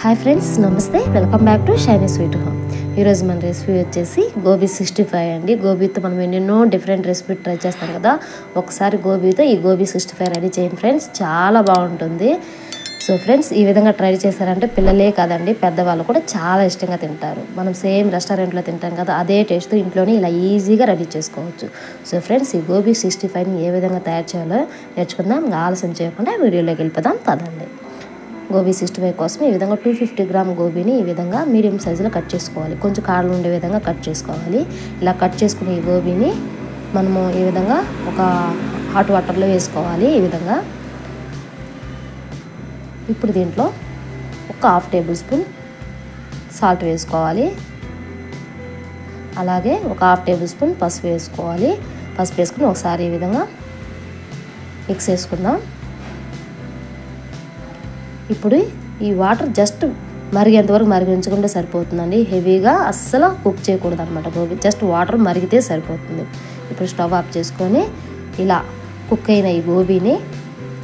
Hi friends, నమస్తే. Welcome back to shiny sweet home. ఈరోజు మన రెసిపీ వచ్చేసి గోబీ 65 అండి. గోబీతో మనం ఎన్నెన్నో డిఫరెంట్ రెసిపీ ట్రై చేస్తాం కదా. ఒకసారి గోబీతో ఈ గోబీ 65 రెడీ చేయండి ఫ్రెండ్స్, చాలా బాగుంటుంది. సో ఫ్రెండ్స్, ఈ విధంగా ట్రై చేశారంటే పిల్లలే కాదండి, పెద్దవాళ్ళు కూడా చాలా ఇష్టంగా తింటారు. మనం సేమ్ రెస్టారెంట్లో తింటాం కదా, అదే టేస్ట్ ఇంట్లోనే ఇలా ఈజీగా రెడీ చేసుకోవచ్చు. సో ఫ్రెండ్స్, ఈ గోబీ 65ని ఏ విధంగా తయారు చేయాలో నేర్చుకుందాం. ఆలస్యం చేయకుండా వీడియోలోకి వెళ్ళిపోదాం పదండి. గోబీ 65 కోసం ఈ విధంగా 250 గ్రామ్ గోబీని ఈ విధంగా మీడియం సైజులో కట్ చేసుకోవాలి. కొంచెం కాళ్ళు ఉండే విధంగా కట్ చేసుకోవాలి. ఇలా కట్ చేసుకునే ఈ గోబీని మనము ఈ విధంగా ఒక హాట్ వాటర్లో వేసుకోవాలి. ఈ విధంగా ఇప్పుడు దీంట్లో ఒక 1/2 టేబుల్ స్పూన్ సాల్ట్ వేసుకోవాలి. అలాగే ఒక 1/2 టేబుల్ స్పూన్ పసుపు వేసుకోవాలి. పసుపు వేసుకుని ఒకసారి ఈ విధంగా మిక్స్ చేసుకుందాం. ఇప్పుడు ఈ వాటర్ జస్ట్ మరిగేంతవరకు మరిగించుకుంటే సరిపోతుందండి. హెవీగా అస్సలు కుక్ చేయకూడదు అనమాట. గోబీ జస్ట్ వాటర్ మరిగితే సరిపోతుంది. ఇప్పుడు స్టవ్ ఆఫ్ చేసుకొని ఇలా కుక్ అయిన ఈ గోబీని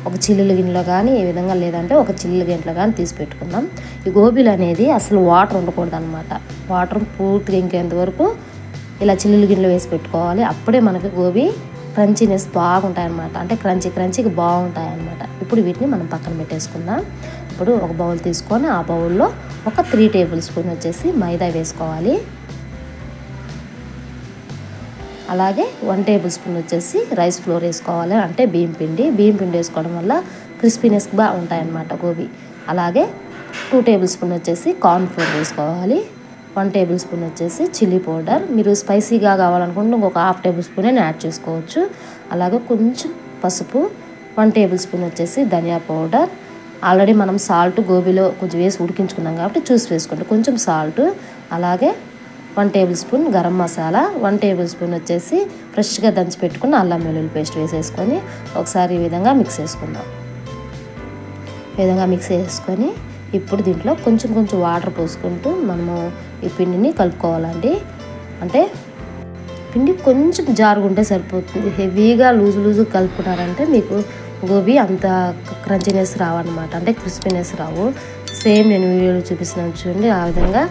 ఒక చిల్లుల గిన్నెలో కానీ ఈ విధంగా, లేదంటే ఒక చిల్లుల గిన్నెలో కానీ తీసి పెట్టుకుందాం. ఈ గోబీలు అనేది అసలు వాటర్ ఉండకూడదు అనమాట. వాటర్ పూర్తిగా ఇంకేంతవరకు ఇలా చిల్లుల గిన్నెలో వేసి పెట్టుకోవాలి. అప్పుడే మనకి గోబీ క్రంచీనెస్ బాగుంటాయన్నమాట. అంటే క్రంచీకి బాగుంటాయి అన్నమాట. ఇప్పుడు వీటిని మనం పక్కన పెట్టేసుకుందాం. ఇప్పుడు ఒక బౌల్ తీసుకొని ఆ బౌల్లో ఒక 3 టేబుల్ స్పూన్ వచ్చేసి మైదా వేసుకోవాలి. అలాగే 1 టేబుల్ స్పూన్ వచ్చేసి రైస్ ఫ్లోర్ వేసుకోవాలి, అంటే బియ్యం పిండి వేసుకోవడం వల్ల క్రిస్పీనెస్ బాగా ఉంటాయన్నమాట గోబీ. అలాగే 2 టేబుల్ స్పూన్ వచ్చేసి కార్న్ ఫ్లోర్ వేసుకోవాలి. 1 టేబుల్ స్పూన్ వచ్చేసి చిల్లీ పౌడర్. మీరు స్పైసీగా కావాలనుకుంటే ఇంకొక 1/2 టేబుల్ స్పూన్ యాడ్ చేసుకోవచ్చు. అలాగే కొంచెం పసుపు, 1 టేబుల్ స్పూన్ వచ్చేసి ధనియా పౌడర్. ఆల్రెడీ మనం సాల్ట్ గోబీలో కొంచెం వేసి ఉడికించుకున్నాం కాబట్టి చూసి వేసుకోండి, కొంచెం సాల్ట్. అలాగే 1 table spoon garam masala, 1 table spoon వచ్చేసి ఫ్రెష్గా దంచి పెట్టుకున్న అల్లం వెల్లుల్లి పేస్ట్ వేసేసుకొని ఒకసారి ఈ విధంగా మిక్స్ చేసుకుందాం. ఈ విధంగా మిక్స్ చేసుకొని ఇప్పుడు దీంట్లో కొంచెం వాటర్ పోసుకుంటూ మనము ఈ పిండిని కలుపుకోవాలండి. అంటే పిండి కొంచెం జారుగుంటే సరిపోతుంది. హెవీగా లూజు కలుపుకున్నారంటే మీకు గోబీ అంత క్రంచీనెస్ రావన్నమాట, అంటే క్రిస్పీనెస్ రావు. సేమ్ నేను వీడియోలో చూపిస్తున్నాను చూడండి, ఆ విధంగా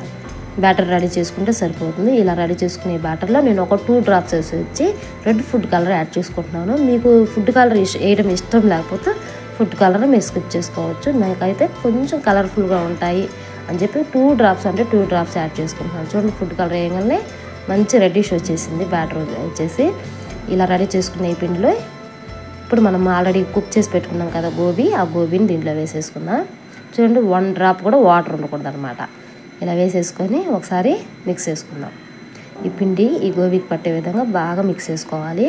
బ్యాటర్ రెడీ చేసుకుంటే సరిపోతుంది. ఇలా రెడీ చేసుకునే బ్యాటర్లో నేను ఒక 2 డ్రాప్స్ వచ్చి రెడ్ ఫుడ్ కలర్ యాడ్ చేసుకుంటున్నాను. మీకు ఫుడ్ కలర్ వేయడం ఇష్టం లేకపోతే ఫుడ్ కలర్ మీరు స్కిప్ చేసుకోవచ్చు. నాకైతే కొంచెం కలర్ఫుల్గా ఉంటాయి అని చెప్పి 2 డ్రాప్స్ అంటే 2 డ్రాప్స్ యాడ్ చేసుకుంటున్నాను. చూడండి, ఫుడ్ కలర్ వేయగానే మంచి రెడ్డిష్ వచ్చేసింది బ్యాటర్ వచ్చేసి. ఇలా రెడీ చేసుకున్న ఈ పిండిలో ఇప్పుడు మనం ఆల్రెడీ కుక్ చేసి పెట్టుకున్నాం కదా గోబీ, ఆ గోబీని దీంట్లో వేసేసుకుందాం. చూడండి, 1 డ్రాప్ కూడా వాటర్ ఉండకూడదు అనమాట. ఇలా వేసేసుకొని ఒకసారి మిక్స్ చేసుకుందాం. ఈ పిండి ఈ గోబీకి పట్టే విధంగా బాగా మిక్స్ చేసుకోవాలి.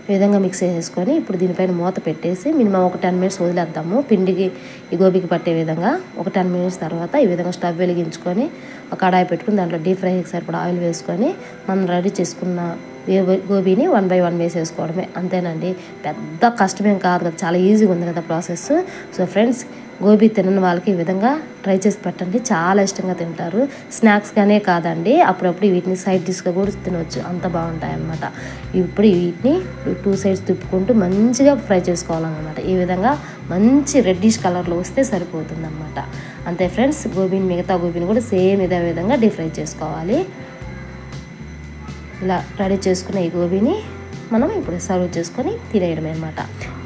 ఈ విధంగా మిక్స్ చేసుకొని ఇప్పుడు దీనిపైన మూత పెట్టేసి మినిమం ఒక 10 మినిట్స్ వదిలేద్దాము. పిండికి ఈ గోబీకి పట్టే విధంగా ఒక 10 మినిట్స్ తర్వాత ఈ విధంగా స్టవ్ వెలిగించుకొని ఒక కడాయి పెట్టుకుని దాంట్లో డీప్ ఫ్రైకి సరిపడా ఆయిల్ వేసుకొని మనం రెడీ చేసుకున్న గోబీని 1 బై 1 వేసేసుకోవడమే, అంతేనండి. పెద్ద కష్టమేం కాదు కదా, చాలా ఈజీగా ఉంది కదా ప్రాసెస్. సో ఫ్రెండ్స్, గోబీ తినని వాళ్ళకి ఈ విధంగా ట్రై చేసి పెట్టండి, చాలా ఇష్టంగా తింటారు. స్నాక్స్గానే కాదండి, అప్పుడప్పుడు వీటిని సైడ్ డిష్గా కూడా తినవచ్చు, అంత బాగుంటాయి అన్నమాట. ఇప్పుడు వీటిని 2 సైడ్స్ తిప్పుకుంటూ మంచిగా ఫ్రై చేసుకోవాలన్నమాట. ఈ విధంగా మంచి రెడ్డిష్ కలర్లో వస్తే సరిపోతుంది అన్నమాట. అంతే ఫ్రెండ్స్, మిగతా గోబీని కూడా సేమ్ ఇదే విధంగా డీప్ ఫ్రై చేసుకోవాలి. ఇలా రెడీ చేసుకున్న ఈ గోబీని మనం ఇప్పుడు సర్వ్ చేసుకొని తినేయడమే అనమాట.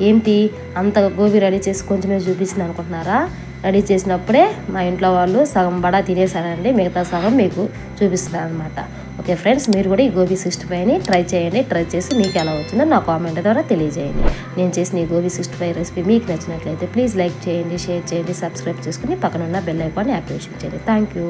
ఏంటి అంత గోబీ రెడీ చేసి కొంచెమే చూపిస్తుంది అనుకుంటున్నారా? రెడీ చేసినప్పుడే మా ఇంట్లో వాళ్ళు సగం బడా తినేసారండి, మిగతా సగం మీకు చూపిస్తున్నారు అనమాట. ఓకే ఫ్రెండ్స్, మీరు కూడా ఈ గోబీ 65ని ట్రై చేయండి. ట్రై చేసి మీకు ఎలా వచ్చిందో నా కామెంట్ ద్వారా తెలియజేయండి. నేను చేసిన ఈ గోబీ 65 రెసిపీ మీకు నచ్చినట్లయితే ప్లీజ్ లైక్ చేయండి, షేర్ చేయండి, సబ్స్క్రైబ్ చేసుకుని పక్కన ఉన్న బెల్ ఐకాన్ని యాక్టివేషన్ చేయండి. Thank you.